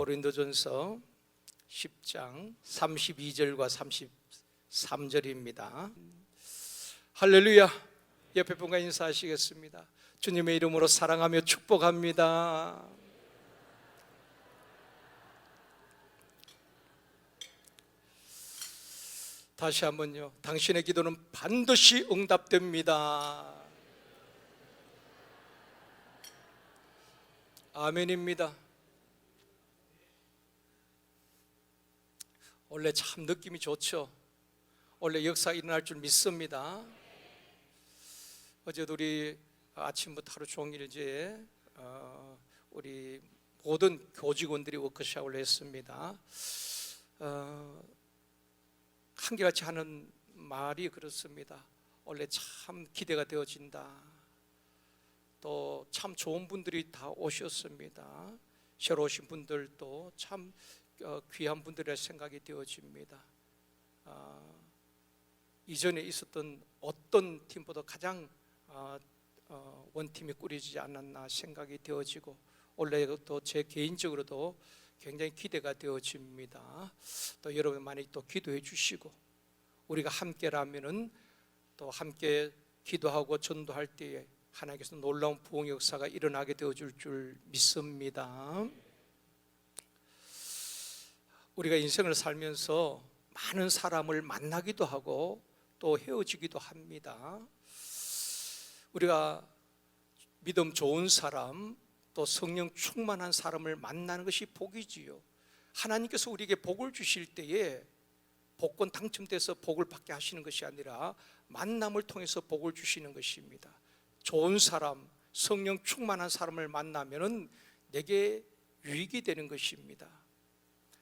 고린도전서 10장 32절과 33절입니다. 할렐루야. 옆에 분과 인사하시겠습니다. 주님의 이름으로 사랑하며 축복합니다. 다시 한번요. 당신의 기도는 반드시 응답됩니다. 아멘입니다. 원래 참 느낌이 좋죠. 원래 역사 일어날 줄 믿습니다. 어제도 우리 아침부터 하루 종일 이제 우리 모든 교직원들이 워크숍을 했습니다. 한결같이 하는 말이 그렇습니다. 원래 참 기대가 되어진다. 또 참 좋은 분들이 다 오셨습니다. 새로 오신 분들도 참 귀한 분들의 생각이 되어집니다. 이전에 있었던 어떤 팀보다 가장 원팀이 꾸려지지 않았나 생각이 되어지고, 원래도 제 개인적으로도 굉장히 기대가 되어집니다. 또 여러분 많이 또 기도해 주시고, 우리가 함께라면은 또 함께 기도하고 전도할 때에 하나님께서 놀라운 부흥 역사가 일어나게 되어줄 줄 믿습니다. 우리가 인생을 살면서 많은 사람을 만나기도 하고 또 헤어지기도 합니다. 우리가 믿음 좋은 사람, 또 성령 충만한 사람을 만나는 것이 복이지요. 하나님께서 우리에게 복을 주실 때에 복권 당첨돼서 복을 받게 하시는 것이 아니라 만남을 통해서 복을 주시는 것입니다. 좋은 사람, 성령 충만한 사람을 만나면은 내게 유익이 되는 것입니다.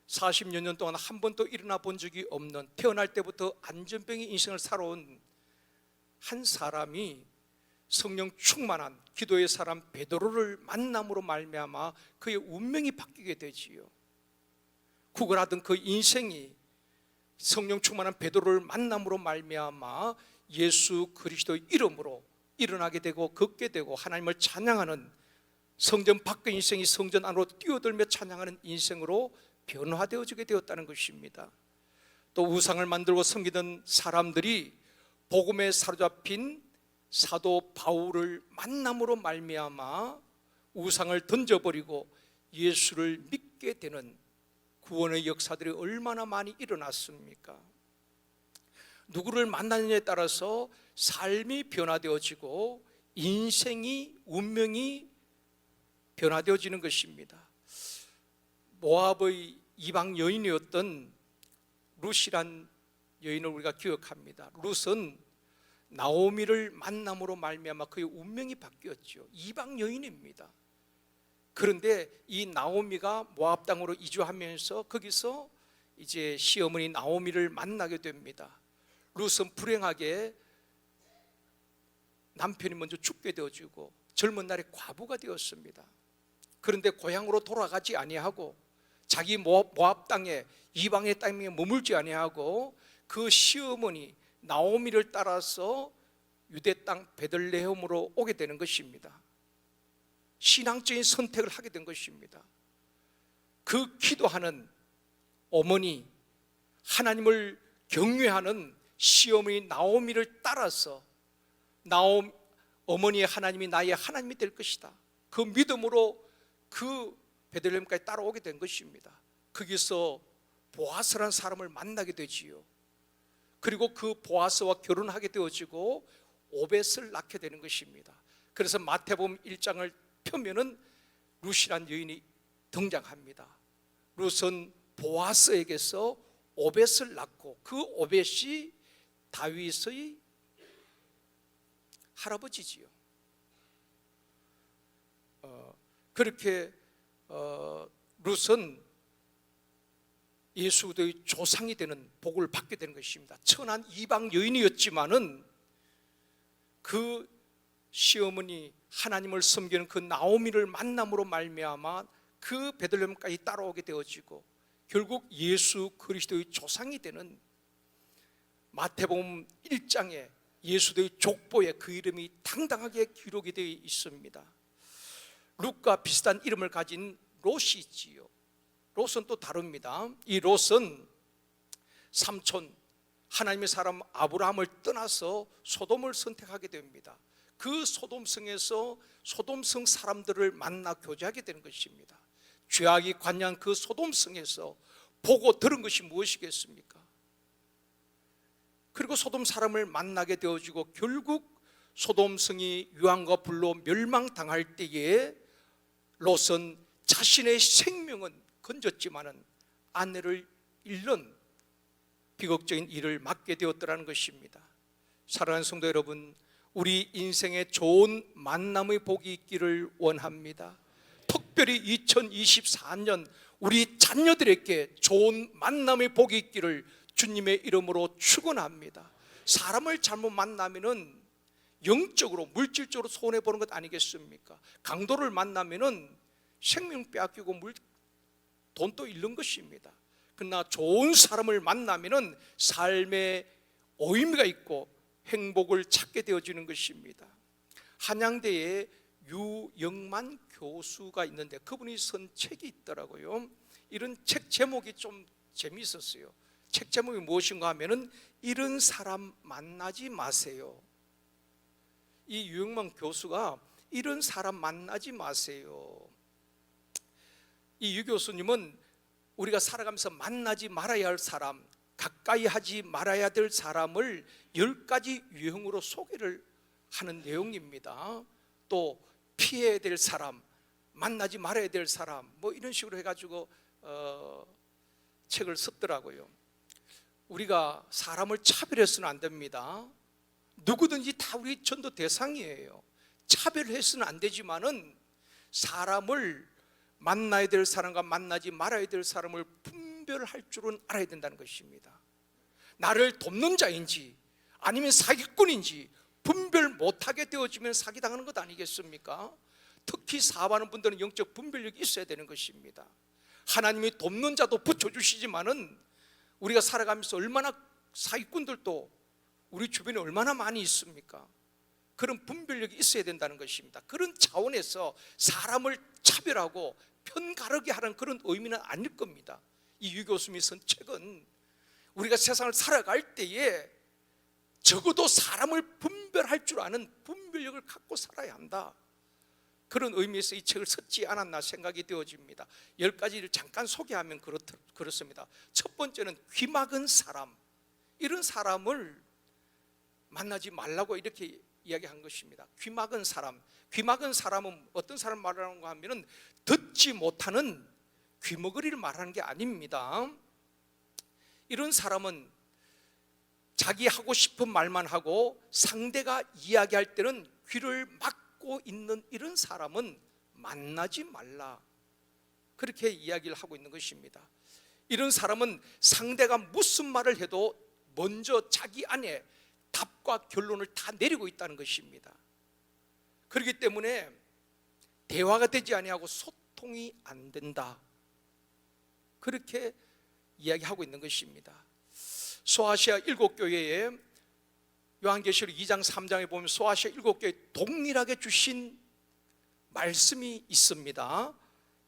40여 년 동안 한 번도 일어나 본 적이 없는, 태어날 때부터 안전병의 인생을 살아온 한 사람이 성령 충만한 기도의 사람 베드로를 만남으로 말미암아 그의 운명이 바뀌게 되지요. 구걸하던 그 인생이 성령 충만한 베드로를 만남으로 말미암아 예수 그리스도의 이름으로 일어나게 되고 걷게 되고, 하나님을 찬양하는 성전 밖의 인생이 성전 안으로 뛰어들며 찬양하는 인생으로 변화되어지게 되었다는 것입니다. 또 우상을 만들고 섬기던 사람들이 복음에 사로잡힌 사도 바울을 만남으로 말미암아 우상을 던져버리고 예수를 믿게 되는 구원의 역사들이 얼마나 많이 일어났습니까? 누구를 만나느냐에 따라서 삶이 변화되어지고 인생이, 운명이 변화되어지는 것입니다. 모압의 이방 여인이었던 룻이란 여인을 우리가 기억합니다. 룻은 나오미를 만남으로 말미암아 그의 운명이 바뀌었죠. 이방 여인입니다. 그런데 이 나오미가 모압 땅으로 이주하면서 거기서 이제 시어머니 나오미를 만나게 됩니다. 룻은 불행하게 남편이 먼저 죽게 되어지고 젊은 날에 과부가 되었습니다. 그런데 고향으로 돌아가지 아니하고 자기 모압 땅에, 이방의 땅에 머물지 아니하고 그 시어머니 나오미를 따라서 유대 땅 베들레헴으로 오게 되는 것입니다. 신앙적인 선택을 하게 된 것입니다. 그 기도하는 어머니, 하나님을 경외하는 시어머니 나오미를 따라서 어머니의 하나님이 나의 하나님이 될 것이다, 그 믿음으로 그 베들레헴까지 따라오게 된 것입니다. 거기서 보아스라는 사람을 만나게 되지요. 그리고 그 보아스와 결혼하게 되어지고 오벳을 낳게 되는 것입니다. 그래서 마태복음 1장을 펴면은 룻이란 여인이 등장합니다. 룻은 보아스에게서 오벳을 낳고 그 오벳이 다윗의 할아버지지요. 그렇게 룻은 예수 그리스도의 조상이 되는 복을 받게 되는 것입니다. 천한 이방 여인이었지만은 그 시어머니 하나님을 섬기는 그 나오미를 만남으로 말미암아 그 베들레헴까지 따라오게 되어지고 결국 예수 그리스도의 조상이 되는 마태복음 1장에 예수의 족보에 그 이름이 당당하게 기록이 되어 있습니다. 룻과 비슷한 이름을 가진 롯이 있지요. 롯은 또 다릅니다. 이 롯은 삼촌 하나님의 사람 아브라함을 떠나서 소돔을 선택하게 됩니다. 그 소돔성에서 소돔성 사람들을 만나 교제하게 되는 것입니다. 죄악이 관여한 그 소돔성에서 보고 들은 것이 무엇이겠습니까? 그리고 소돔 사람을 만나게 되어지고 결국 소돔성이 유황과 불로 멸망당할 때에 롯은 자신의 생명은 건졌지만은 아내를 잃는 비극적인 일을 맞게 되었더라는 것입니다. 사랑하는 성도 여러분, 우리 인생에 좋은 만남의 복이 있기를 원합니다. 특별히 2024년 우리 자녀들에게 좋은 만남의 복이 있기를 주님의 이름으로 축원합니다. 사람을 잘못 만나면은 영적으로 물질적으로 손해 보는 것 아니겠습니까? 강도를 만나면은 생명 빼앗기고 돈도 잃는 것입니다. 그러나 좋은 사람을 만나면은 삶에 의미가 있고 행복을 찾게 되어지는 것입니다. 한양대에 유영만 교수가 있는데 그분이 쓴 책이 있더라고요. 이런 책 제목이 좀 재미있었어요. 책 제목이 무엇인가 하면은 이런 사람 만나지 마세요. 이 유영만 교수가 이런 사람 만나지 마세요. 이 유 교수님은 우리가 살아가면서 만나지 말아야 할 사람, 가까이 하지 말아야 될 사람을 10가지 유형으로 소개를 하는 내용입니다. 또 피해야 될 사람, 만나지 말아야 될 사람, 뭐 이런 식으로 해가지고 책을 썼더라고요. 우리가 사람을 차별해서는 안 됩니다. 누구든지 다 우리 전도 대상이에요. 차별해서는 안 되지만은 사람을 만나야 될 사람과 만나지 말아야 될 사람을 분별할 줄은 알아야 된다는 것입니다. 나를 돕는 자인지 아니면 사기꾼인지 분별 못하게 되어지면 사기당하는 것 아니겠습니까? 특히 사업하는 분들은 영적 분별력이 있어야 되는 것입니다. 하나님이 돕는 자도 붙여주시지만은 우리가 살아가면서 얼마나 사기꾼들도 우리 주변에 얼마나 많이 있습니까? 그런 분별력이 있어야 된다는 것입니다. 그런 차원에서 사람을 차별하고 편가르게 하는 그런 의미는 아닐 겁니다. 이 유 교수님이 쓴 책은 우리가 세상을 살아갈 때에 적어도 사람을 분별할 줄 아는 분별력을 갖고 살아야 한다. 그런 의미에서 이 책을 썼지 않았나 생각이 되어집니다. 10가지를 잠깐 소개하면 그렇습니다. 첫 번째는 귀막은 사람, 이런 사람을 만나지 말라고 이렇게 이야기한 것입니다. 귀막은 사람, 귀막은 사람은 어떤 사람 말하는가 하면은 듣지 못하는 귀머거리를 말하는 게 아닙니다. 이런 사람은 자기 하고 싶은 말만 하고 상대가 이야기할 때는 귀를 막고 있는 이런 사람은 만나지 말라, 그렇게 이야기를 하고 있는 것입니다. 이런 사람은 상대가 무슨 말을 해도 먼저 자기 안에 답과 결론을 다 내리고 있다는 것입니다. 그렇기 때문에 대화가 되지 아니하고 소통이 안 된다, 그렇게 이야기하고 있는 것입니다. 소아시아 7교회에 요한계시록 2장 3장에 보면 소아시아 7교회에 동일하게 주신 말씀이 있습니다.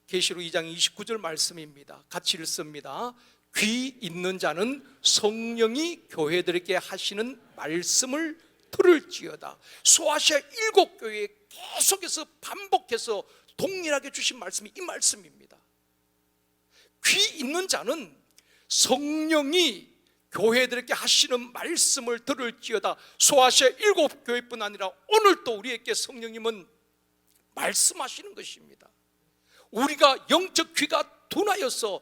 계시록 2장 29절 말씀입니다. 같이 읽습니다. 귀 있는 자는 성령이 교회들에게 하시는 말씀을 들을지어다. 소아시아 7교회에 계속해서 반복해서 동일하게 주신 말씀이 이 말씀입니다. 귀 있는 자는 성령이 교회들에게 하시는 말씀을 들을지어다. 소아시아 7교회뿐 아니라 오늘도 우리에게 성령님은 말씀하시는 것입니다. 우리가 영적 귀가 둔하여서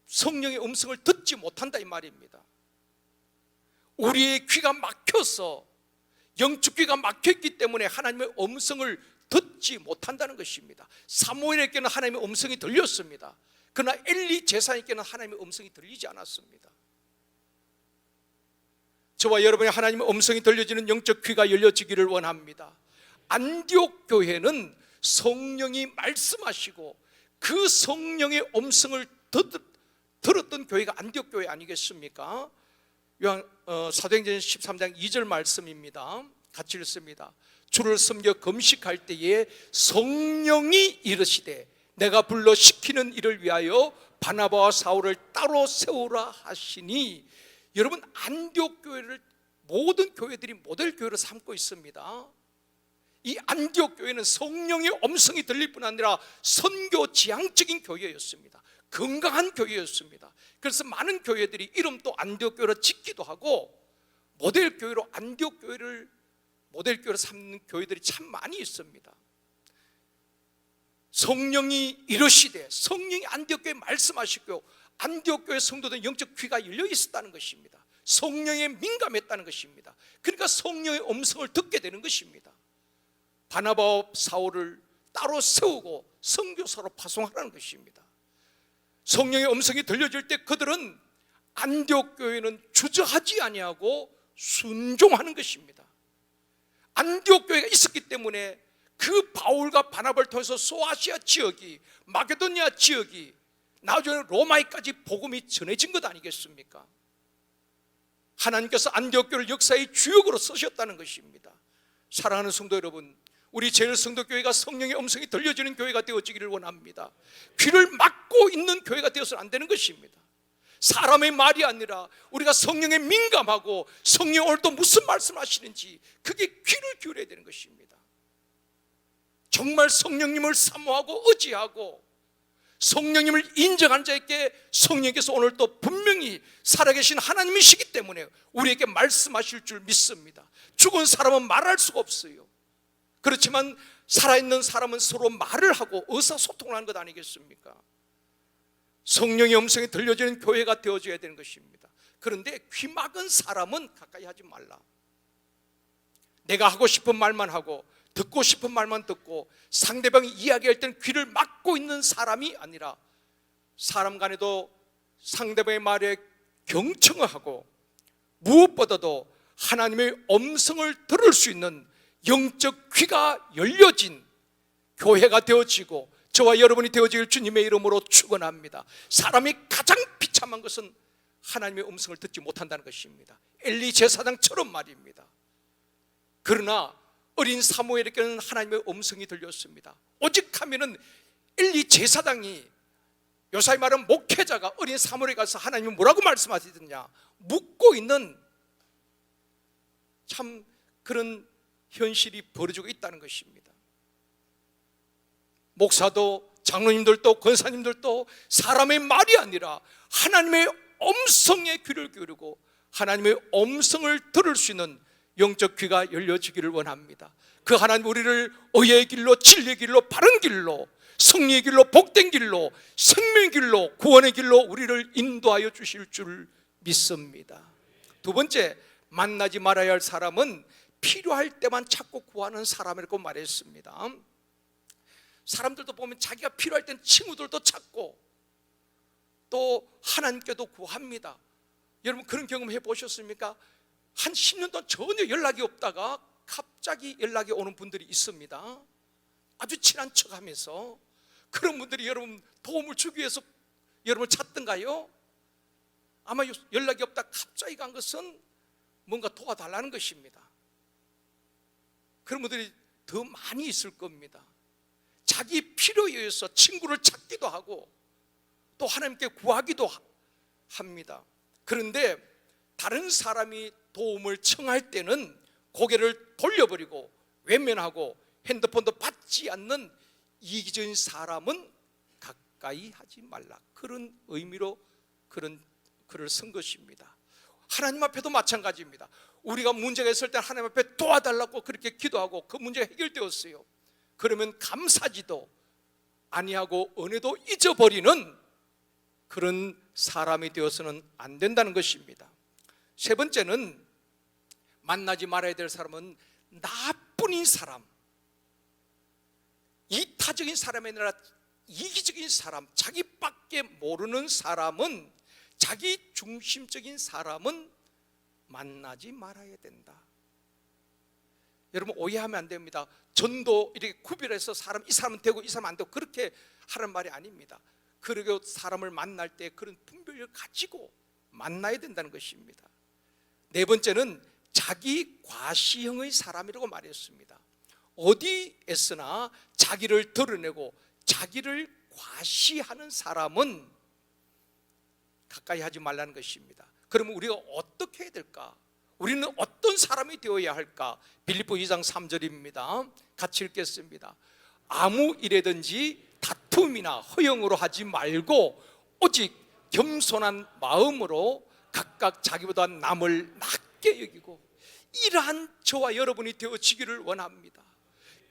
성령의 음성을 듣지 못한다 이 말입니다. 우리의 귀가 막혀서, 영적 귀가 막혔기 때문에 하나님의 음성을 듣지 못한다는 것입니다. 사무엘에게는 하나님의 음성이 들렸습니다. 그러나 엘리 제사장에게는 하나님의 음성이 들리지 않았습니다. 저와 여러분의 하나님의 음성이 들려지는 영적 귀가 열려지기를 원합니다. 안디옥 교회는 성령이 말씀하시고 그 성령의 음성을 들었던 교회가 안디옥 교회 아니겠습니까? 사도행전 13장 2절 말씀입니다. 같이 읽습니다. 주를 섬겨 금식할 때에 성령이 이르시되 내가 불러 시키는 일을 위하여 바나바와 사울을 따로 세우라 하시니, 여러분, 안디옥 교회를 모든 교회들이 모델 교회로 삼고 있습니다. 이 안디옥 교회는 성령의 음성이 들릴 뿐 아니라 선교 지향적인 교회였습니다. 건강한 교회였습니다. 그래서 많은 교회들이 이름도 안디옥 교회로 짓기도 하고, 모델 교회로 안디옥 교회를 모델 교회로 삼는 교회들이 참 많이 있습니다. 성령이 이르시되, 성령이 안디옥 교회에 말씀하시고, 안디옥 교회 성도들은 영적 귀가 열려 있었다는 것입니다. 성령에 민감했다는 것입니다. 그러니까 성령의 음성을 듣게 되는 것입니다. 바나바와 사울을 따로 세우고 선교사로 파송하라는 것입니다. 성령의 음성이 들려질 때 그들은 안디옥 교회는 주저하지 아니하고 순종하는 것입니다. 안디옥 교회가 있었기 때문에 그 바울과 바나바를 통해서 소아시아 지역이, 마게도니아 지역이, 나중에 로마에까지 복음이 전해진 것 아니겠습니까? 하나님께서 안디옥 교회를 역사의 주역으로 쓰셨다는 것입니다. 사랑하는 성도 여러분, 우리 제일성도교회가 성령의 음성이 들려지는 교회가 되어지기를 원합니다. 귀를 막고 있는 교회가 되어서는 안 되는 것입니다. 사람의 말이 아니라 우리가 성령에 민감하고, 성령 오늘 또 무슨 말씀을 하시는지 그게 귀를 기울여야 되는 것입니다. 정말 성령님을 사모하고 의지하고 성령님을 인정한 자에게 성령께서 오늘 또 분명히 살아계신 하나님이시기 때문에 우리에게 말씀하실 줄 믿습니다. 죽은 사람은 말할 수가 없어요. 그렇지만 살아있는 사람은 서로 말을 하고 의사소통을 하는 것 아니겠습니까? 성령의 음성이 들려지는 교회가 되어줘야 되는 것입니다. 그런데 귀 막은 사람은 가까이 하지 말라. 내가 하고 싶은 말만 하고 듣고 싶은 말만 듣고 상대방이 이야기할 때는 귀를 막고 있는 사람이 아니라 사람 간에도 상대방의 말에 경청을 하고 무엇보다도 하나님의 음성을 들을 수 있는 영적 귀가 열려진 교회가 되어지고 저와 여러분이 되어질 주님의 이름으로 축원합니다. 사람이 가장 비참한 것은 하나님의 음성을 듣지 못한다는 것입니다. 엘리 제사장처럼 말입니다. 그러나 어린 사무엘에게는 하나님의 음성이 들렸습니다. 오직 하면은 엘리 제사장이, 요사이 말은 목회자가 어린 사무엘에 가서 하나님이 뭐라고 말씀하시느냐 묻고 있는 참 그런 현실이 벌어지고 있다는 것입니다. 목사도 장로님들도 권사님들도 사람의 말이 아니라 하나님의 음성에 귀를 기울이고 하나님의 음성을 들을 수 있는 영적 귀가 열려지기를 원합니다. 그 하나님 우리를 의의 길로, 진리의 길로, 바른 길로, 승리의 길로, 복된 길로, 생명의 길로, 구원의 길로 우리를 인도하여 주실 줄 믿습니다. 두 번째, 만나지 말아야 할 사람은 필요할 때만 찾고 구하는 사람이라고 말했습니다. 사람들도 보면 자기가 필요할 땐 친구들도 찾고 또 하나님께도 구합니다. 여러분 그런 경험 해보셨습니까? 한 10년 동안 전혀 연락이 없다가 갑자기 연락이 오는 분들이 있습니다. 아주 친한 척하면서. 그런 분들이 여러분 도움을 주기 위해서 여러분을 찾던가요? 아마 연락이 없다 갑자기 간 것은 뭔가 도와달라는 것입니다. 그런 분들이 더 많이 있을 겁니다. 자기 필요에 의해서 친구를 찾기도 하고 또 하나님께 구하기도 합니다. 그런데 다른 사람이 도움을 청할 때는 고개를 돌려버리고 외면하고 핸드폰도 받지 않는 이기적인 사람은 가까이 하지 말라. 그런 의미로 그런 글을 쓴 것입니다. 하나님 앞에도 마찬가지입니다. 우리가 문제가 있을 때 하나님 앞에 도와달라고 그렇게 기도하고 그 문제가 해결되었어요. 그러면 감사지도 아니하고 은혜도 잊어버리는 그런 사람이 되어서는 안 된다는 것입니다. 세 번째는 만나지 말아야 될 사람은 나뿐인 사람, 이타적인 사람이 아니라 이기적인 사람, 자기밖에 모르는 사람은, 자기 중심적인 사람은 만나지 말아야 된다. 여러분 오해하면 안 됩니다. 전도 이렇게 구별해서 사람, 이 사람은 되고 이 사람은 안 되고 그렇게 하는 말이 아닙니다. 그리고 사람을 만날 때 그런 분별력을 가지고 만나야 된다는 것입니다. 네 번째는 자기 과시형의 사람이라고 말했습니다. 어디에서나 자기를 드러내고 자기를 과시하는 사람은 가까이 하지 말라는 것입니다. 그러면 우리가 어떻게 해야 될까? 우리는 어떤 사람이 되어야 할까? 빌립보 2장 3절입니다. 같이 읽겠습니다. 아무 일에든지 다툼이나 허영으로 하지 말고 오직 겸손한 마음으로 각각 자기보다 남을 낮게 여기고, 이러한 저와 여러분이 되어지기를 원합니다.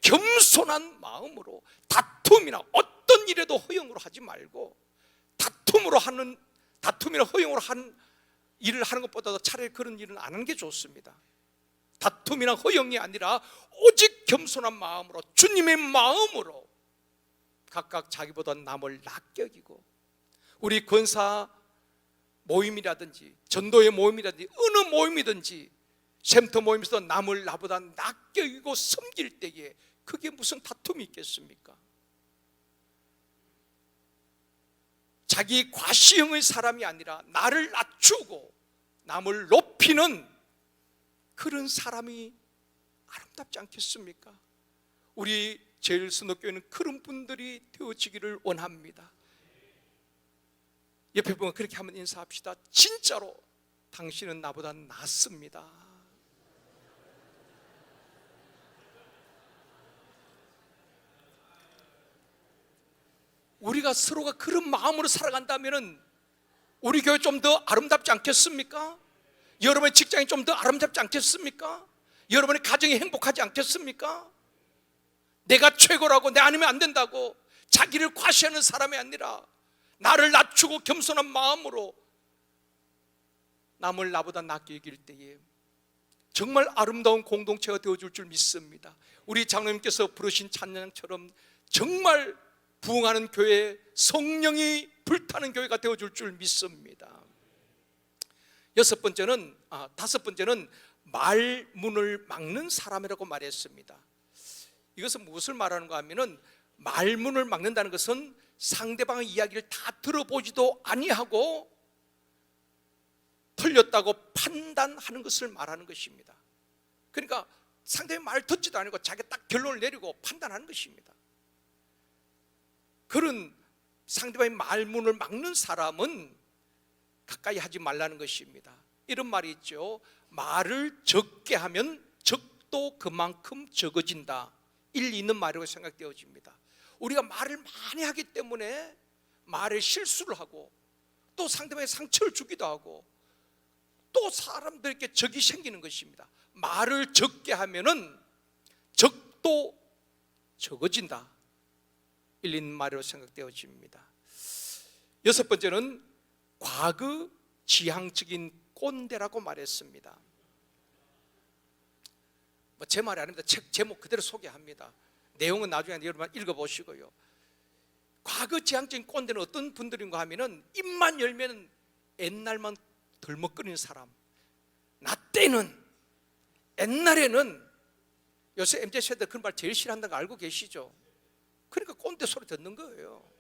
겸손한 마음으로 다툼이나 어떤 일에도 허영으로 하지 말고, 다툼이나 허영으로 한 일을 하는 것보다도 차라리 그런 일은 안 하는 게 좋습니다. 다툼이나 허영이 아니라 오직 겸손한 마음으로, 주님의 마음으로 각각 자기보다 남을 낮게 여기고, 우리 권사 모임이라든지 전도의 모임이라든지 어느 모임이든지 샘터 모임에서 남을 나보다 낮게 여기고 섬길 때에 그게 무슨 다툼이 있겠습니까? 자기 과시형의 사람이 아니라 나를 낮추고 남을 높이는 그런 사람이 아름답지 않겠습니까? 우리 제일선교회는 그런 분들이 되어지기를 원합니다. 옆에 보면 그렇게 한번 인사합시다. 진짜로 당신은 나보다 낫습니다. 우리가 서로가 그런 마음으로 살아간다면 우리 교회 좀 더 아름답지 않겠습니까? 여러분의 직장이 좀 더 아름답지 않겠습니까? 여러분의 가정이 행복하지 않겠습니까? 내가 최고라고, 내 아니면 안 된다고 자기를 과시하는 사람이 아니라 나를 낮추고 겸손한 마음으로 남을 나보다 낮게 여길 때에 정말 아름다운 공동체가 되어줄 줄 믿습니다. 우리 장로님께서 부르신 찬양처럼 정말 부흥하는 교회, 성령이 불타는 교회가 되어줄 줄 믿습니다. 다섯 번째는 말문을 막는 사람이라고 말했습니다. 이것은 무엇을 말하는가 하면은, 말문을 막는다는 것은 상대방의 이야기를 다 들어보지도 아니하고 틀렸다고 판단하는 것을 말하는 것입니다. 그러니까 상대방의 말을 듣지도 않고 자기가 딱 결론을 내리고 판단하는 것입니다. 그런 상대방의 말문을 막는 사람은 가까이 하지 말라는 것입니다. 이런 말이 있죠. 말을 적게 하면 적도 그만큼 적어진다. 일리 있는 말이라고 생각되어집니다. 우리가 말을 많이 하기 때문에 말에 실수를 하고 또 상대방에 상처를 주기도 하고 또 사람들에게 적이 생기는 것입니다. 말을 적게 하면은 적도 적어진다. 일리 있는 말이라고 생각되어집니다. 여섯 번째는 과거 지향적인 꼰대라고 말했습니다. 제 말이 아닙니다. 책 제목 그대로 소개합니다. 내용은 나중에 여러분 읽어보시고요. 과거 지향적인 꼰대는 어떤 분들인가 하면은 입만 열면 옛날만 덜먹거리는 사람. 나 때는, 옛날에는, 요새 MZ세대 그런 말 제일 싫어한다는 거 알고 계시죠? 그러니까 꼰대 소리 듣는 거예요.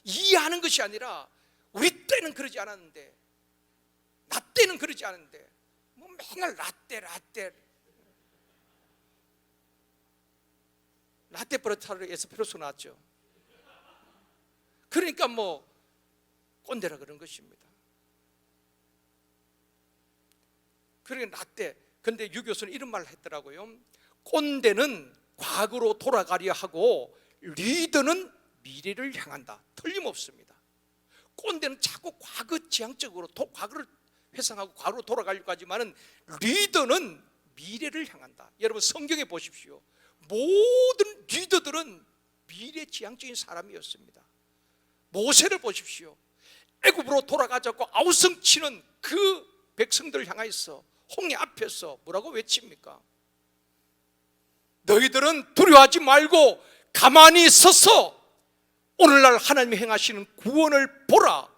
이해하는 것이 아니라 우리 때는 그러지 않았는데, 나 때는 그러지 않았는데, 뭐 맨날 라떼 버릇하러 에스프레소 나왔죠. 그러니까 뭐 꼰대라 그런 것입니다. 그러니까 라떼. 근데 유교수는 이런 말을 했더라고요. 꼰대는 과거로 돌아가려 하고 리더는 미래를 향한다. 틀림없습니다. 꼰대는 자꾸 과거 지향적으로 과거를 회상하고 과거로 돌아가려고 하지만은 리더는 미래를 향한다. 여러분 성경에 보십시오. 모든 리더들은 미래 지향적인 사람이었습니다. 모세를 보십시오. 애굽으로 돌아가자고 아우성치는 그 백성들을 향하여서 홍해 앞에서 뭐라고 외칩니까? 너희들은 두려워하지 말고 가만히 서서 오늘날 하나님이 행하시는 구원을 보라.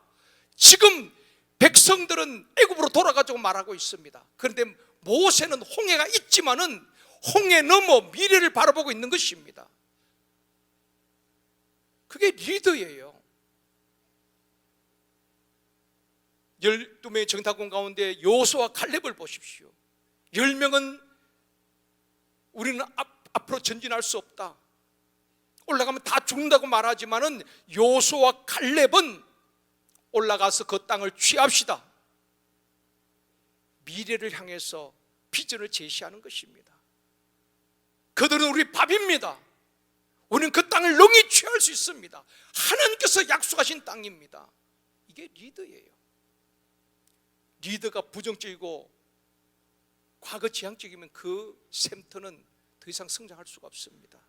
지금 백성들은 애굽으로 돌아가자고 말하고 있습니다. 그런데 모세는 홍해가 있지만은 홍해 넘어 미래를 바라보고 있는 것입니다. 그게 리더예요. 12명의 정탐꾼 가운데 여호수아와 갈렙을 보십시오. 10명은 우리는 앞으로 전진할 수 없다, 올라가면 다 죽는다고 말하지만은 여호수아와 갈렙은 올라가서 그 땅을 취합시다. 미래를 향해서 비전을 제시하는 것입니다. 그들은 우리 밥입니다. 우리는 그 땅을 능히 취할 수 있습니다. 하나님께서 약속하신 땅입니다. 이게 리더예요. 리더가 부정적이고 과거 지향적이면 그 샘터는 더 이상 성장할 수가 없습니다.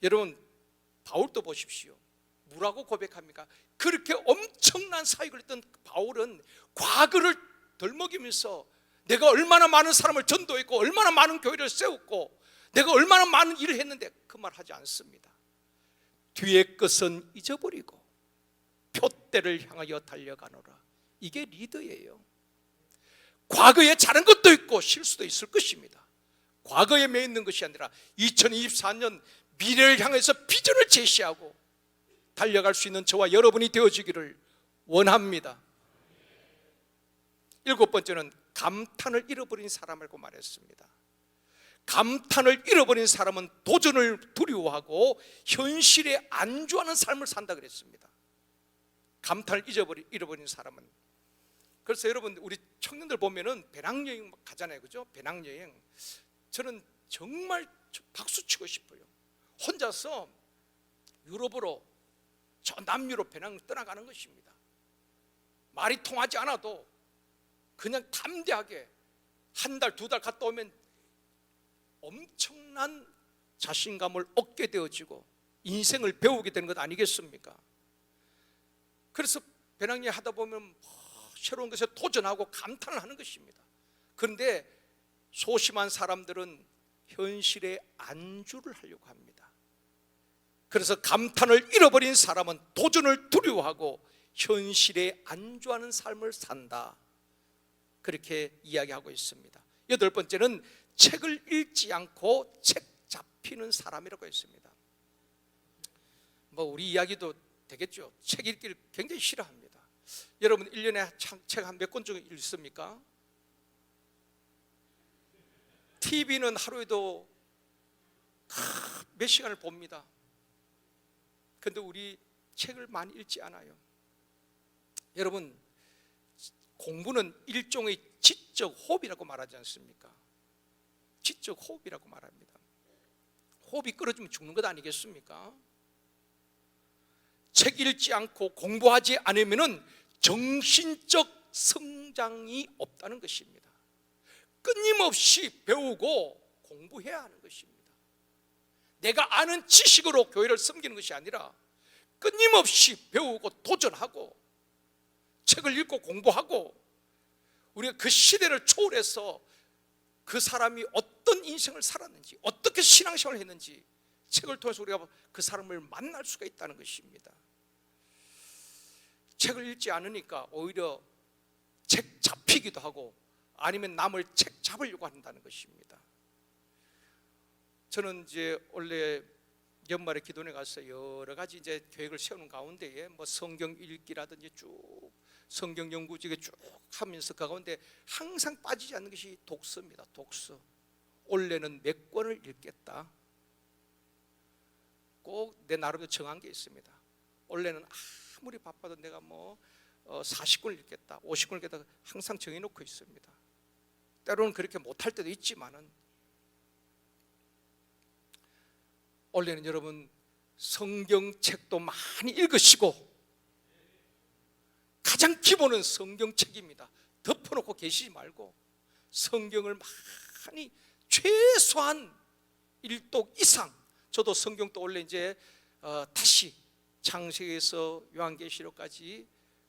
여러분, 바울도 보십시오. 뭐라고 고백합니까? 그렇게 엄청난 사역을 했던 바울은 과거를 덜먹이면서 내가 얼마나 많은 사람을 전도했고 얼마나 많은 교회를 세웠고 내가 얼마나 많은 일을 했는데 그 말 하지 않습니다. 뒤의 것은 잊어버리고 표대를 향하여 달려가노라. 이게 리더예요. 과거에 잘한 것도 있고 실수도 있을 것입니다. 과거에 매 있는 것이 아니라 2024년 미래를 향해서 비전을 제시하고 달려갈 수 있는 저와 여러분이 되어지기를 원합니다. 7번째는 감탄을 잃어버린 사람이라고 말했습니다. 감탄을 잃어버린 사람은 도전을 두려워하고 현실에 안주하는 삶을 산다 그랬습니다. 감탄을 잃어버린 사람은. 그래서 여러분, 우리 청년들 보면은 배낭여행 가잖아요, 그죠? 배낭여행. 저는 정말 박수 치고 싶어요. 혼자서 유럽으로 저 남유럽 배낭 떠나가는 것입니다. 말이 통하지 않아도 그냥 담대하게 한 달, 2달 갔다 오면 엄청난 자신감을 얻게 되어지고 인생을 배우게 되는 것 아니겠습니까? 그래서 배낭여행 하다 보면 새로운 것에 도전하고 감탄을 하는 것입니다. 그런데 소심한 사람들은 현실에 안주를 하려고 합니다. 그래서 감탄을 잃어버린 사람은 도전을 두려워하고 현실에 안주하는 삶을 산다. 그렇게 이야기하고 있습니다. 8번째는 책을 읽지 않고 책 잡히는 사람이라고 했습니다. 우리 이야기도 되겠죠. 책 읽기를 굉장히 싫어합니다. 여러분 1년에 책 한 몇 권 정도 읽습니까? TV는 하루에도 몇 시간을 봅니다. 그런데 우리 책을 많이 읽지 않아요. 여러분, 공부는 일종의 지적 호흡이라고 말하지 않습니까? 지적 호흡이라고 말합니다. 호흡이 끊어지면 죽는 것 아니겠습니까? 책 읽지 않고 공부하지 않으면 정신적 성장이 없다는 것입니다. 끊임없이 배우고 공부해야 하는 것입니다. 내가 아는 지식으로 교회를 섬기는 것이 아니라 끊임없이 배우고 도전하고 책을 읽고 공부하고 우리가 그 시대를 초월해서 그 사람이 어떤 인생을 살았는지 어떻게 신앙생활을 했는지 책을 통해서 우리가 그 사람을 만날 수가 있다는 것입니다. 책을 읽지 않으니까 오히려 책 잡히기도 하고 아니면 남을 책 잡으려고 한다는 것입니다. 저는 이제 원래 연말에 기도원에 가서 여러 가지 이제 계획을 세우는 가운데에 성경 읽기라든지 쭉 성경 연구직에 쭉 하면서 그 가운데 항상 빠지지 않는 것이 독서입니다. 독서. 올해는 몇 권을 읽겠다. 꼭 내 나름대로 정한 게 있습니다. 올해는 아무리 바빠도 내가 40권을 읽겠다, 50권을 읽겠다 항상 정해놓고 있습니다. 때로는 그렇게 못할 때도 있지만은 올해는 여러분 성경책도 많이 읽으시고 가장 기본은 성경책입니다. 덮어놓고 계시지 말고 성경을 많이 최소한 1독 이상. 저도 성경도 원래 이제 다시 창세기에서 요한계시록까지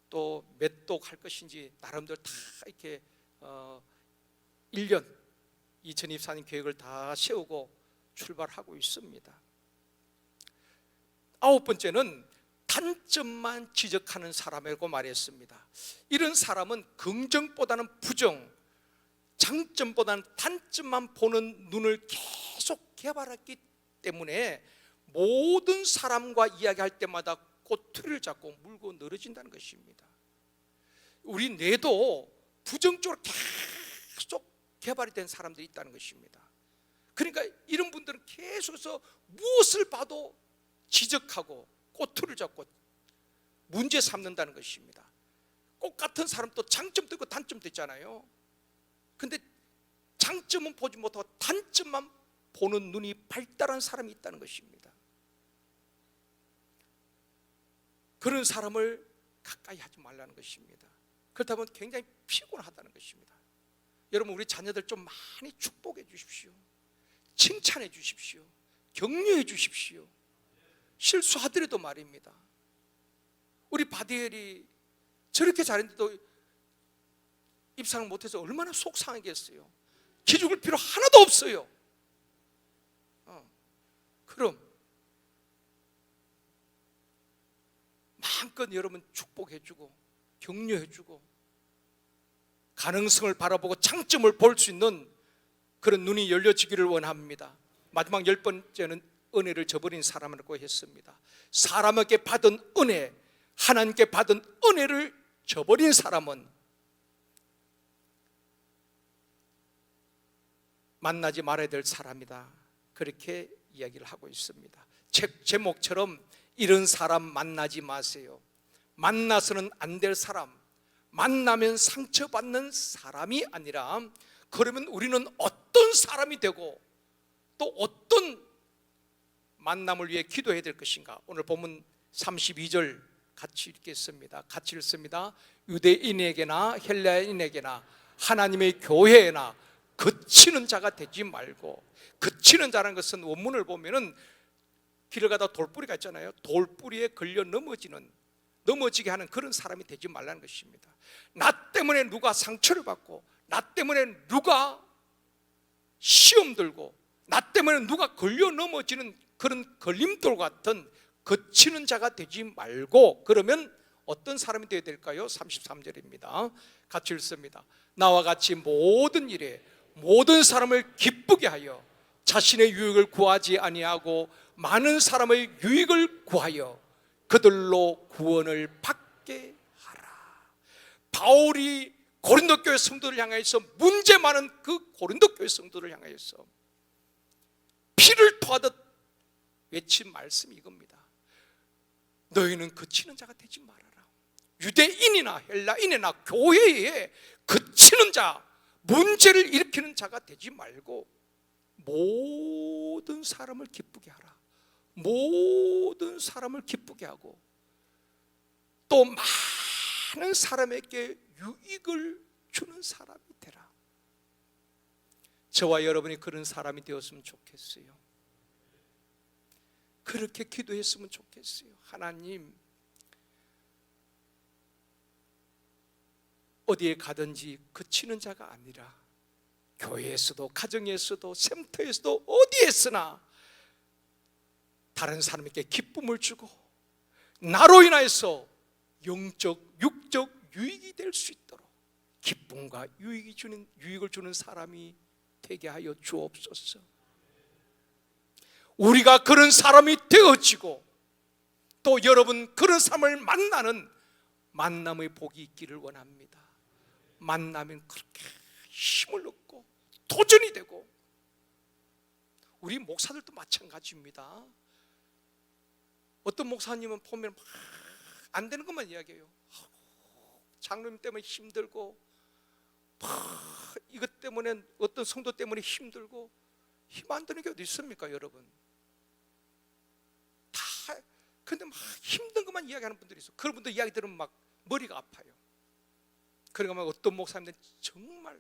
또 몇 독 할 것인지 나름대로 다 이렇게 1년 2024년 계획을 다 세우고 출발하고 있습니다. 9번째는 단점만 지적하는 사람이라고 말했습니다. 이런 사람은 긍정보다는 부정, 장점보다는 단점만 보는 눈을 계속 개발했기 때문에 모든 사람과 이야기할 때마다 꼬투리를 잡고 물고 늘어진다는 것입니다. 우리 뇌도 부정적으로 계속 개발이 된 사람들이 있다는 것입니다. 그러니까 이런 분들은 계속해서 무엇을 봐도 지적하고 꼬투리를 잡고 문제 삼는다는 것입니다. 똑같은 사람도 장점도 있고 단점도 있잖아요. 근데 장점은 보지 못하고 단점만 보는 눈이 발달한 사람이 있다는 것입니다. 그런 사람을 가까이 하지 말라는 것입니다. 그렇다 보면 굉장히 피곤하다는 것입니다. 여러분, 우리 자녀들 좀 많이 축복해 주십시오. 칭찬해 주십시오. 격려해 주십시오. 실수하더라도 말입니다. 우리 바디엘이 저렇게 잘했는데도 입상을 못해서 얼마나 속상하겠어요. 기죽을 필요 하나도 없어요. 그럼 마음껏 여러분 축복해주고 격려해주고 가능성을 바라보고 장점을 볼 수 있는 그런 눈이 열려지기를 원합니다. 마지막 10번째는 은혜를 저버린 사람이라고 했습니다. 사람에게 받은 은혜, 하나님께 받은 은혜를 저버린 사람은 만나지 말아야 될 사람이다, 그렇게 이야기를 하고 있습니다. 책 제목처럼 이런 사람 만나지 마세요. 만나서는 안 될 사람, 만나면 상처받는 사람이 아니라, 그러면 우리는 어떤 사람이 되고 또 어떤 만남을 위해 기도해야 될 것인가? 오늘 본문 32절 같이 읽겠습니다. 같이 읽습니다. 유대인에게나 헬라인에게나 하나님의 교회에나 그치는 자가 되지 말고, 그치는 자라는 것은 원문을 보면은 길을 가다 돌뿌리가 있잖아요. 돌뿌리에 걸려 넘어지게 하는 그런 사람이 되지 말라는 것입니다. 나 때문에 누가 상처를 받고, 나 때문에 누가 시험 들고, 나 때문에 누가 걸려 넘어지는 그런 걸림돌 같은 거치는 자가 되지 말고, 그러면 어떤 사람이 되어야 될까요? 33절입니다. 같이 읽습니다. 나와 같이 모든 일에 모든 사람을 기쁘게 하여 자신의 유익을 구하지 아니하고 많은 사람의 유익을 구하여 그들로 구원을 받게 하라. 바울이 고린도 교회 성도를 향하여서, 문제 많은 그 고린도 교회 성도를 향하여서 피를 토하듯 외친 말씀이 이겁니다. 너희는 그치는 자가 되지 말아라. 유대인이나 헬라인이나 교회에 그치는 자, 문제를 일으키는 자가 되지 말고 모든 사람을 기쁘게 하라. 모든 사람을 기쁘게 하고 또 많은 사람에게 유익을 주는 사람이 되라. 저와 여러분이 그런 사람이 되었으면 좋겠어요. 그렇게 기도했으면 좋겠어요. 하나님, 어디에 가든지 그치는 자가 아니라 교회에서도 가정에서도 샘터에서도 어디에서나 다른 사람에게 기쁨을 주고 나로 인하여서 영적, 육적 유익이 될 수 있도록 기쁨과 유익을 주는 사람이 되게 하여 주옵소서. 우리가 그런 사람이 되어지고 또 여러분 그런 사람을 만나는 만남의 복이 있기를 원합니다. 만나면 그렇게 힘을 얻고 도전이 되고, 우리 목사들도 마찬가지입니다. 어떤 목사님은 보면 막 안 되는 것만 이야기해요. 장로님 때문에 힘들고, 막 이것 때문에, 어떤 성도 때문에 힘들고, 힘 안 드는 게 어디 있습니까, 여러분? 다 근데 막 힘든 것만 이야기하는 분들이 있어. 그런 분들 이야기 들으면 막 머리가 아파요. 그러니까 막 어떤 목사님들 정말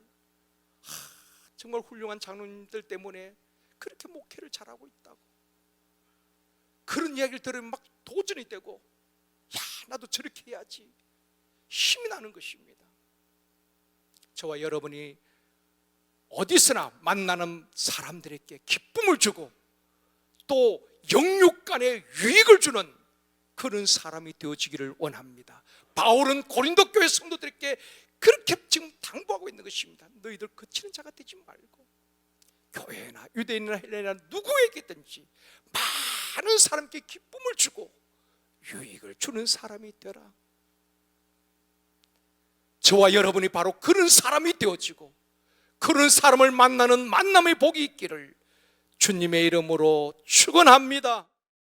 훌륭한 장로님들 때문에 그렇게 목회를 잘하고 있다고, 그런 이야기를 들으면 막 도전이 되고, 야, 나도 저렇게 해야지, 힘이 나는 것입니다. 저와 여러분이 어디서나 만나는 사람들에게 기쁨을 주고 또 영육 간의 유익을 주는 그런 사람이 되어지기를 원합니다. 바울은 고린도 교회 성도들에게 그렇게 지금 당부하고 있는 것입니다. 너희들 거치는 자가 되지 말고 교회나 유대인이나 헬라인이나 누구에게든지 많은 사람께 기쁨을 주고 유익을 주는 사람이 되라. 저와 여러분이 바로 그런 사람이 되어지고 그런 사람을 만나는 만남의 복이 있기를 주님의 이름으로 축원합니다.